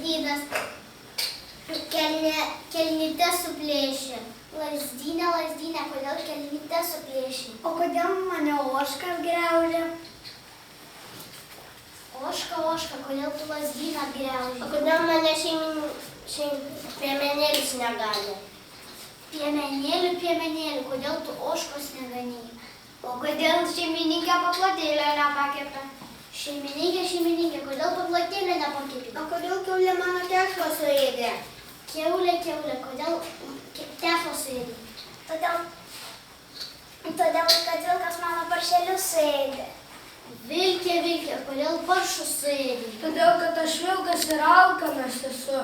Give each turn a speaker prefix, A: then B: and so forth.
A: lazdynas. Kelnyte suplėšė. Lazdynė, kodėl kelnyte suplėšė?
B: O kodėl mane ožka griaužė?
A: Ožka, kodėl tu lazdyną griauži? O kodėl mane piemenėlis negali? Piemenėlių, kodėl tu ožkos neganėjai?
B: O kodėl šeimininkė paplotėlę nepakepė?
A: Šeimininkė, kodėl paplotėlę nepakepė?
B: O kodėl kiaulė mano tešlą suėdė?
A: Kiaulė, kodėl tešlą suėdė?
B: Todėl, kad vilkas mano paršelius suėdė.
A: Vilkė, kodėl paršus suėdė?
B: Todėl, kad aš vilkas ir alkanas esu.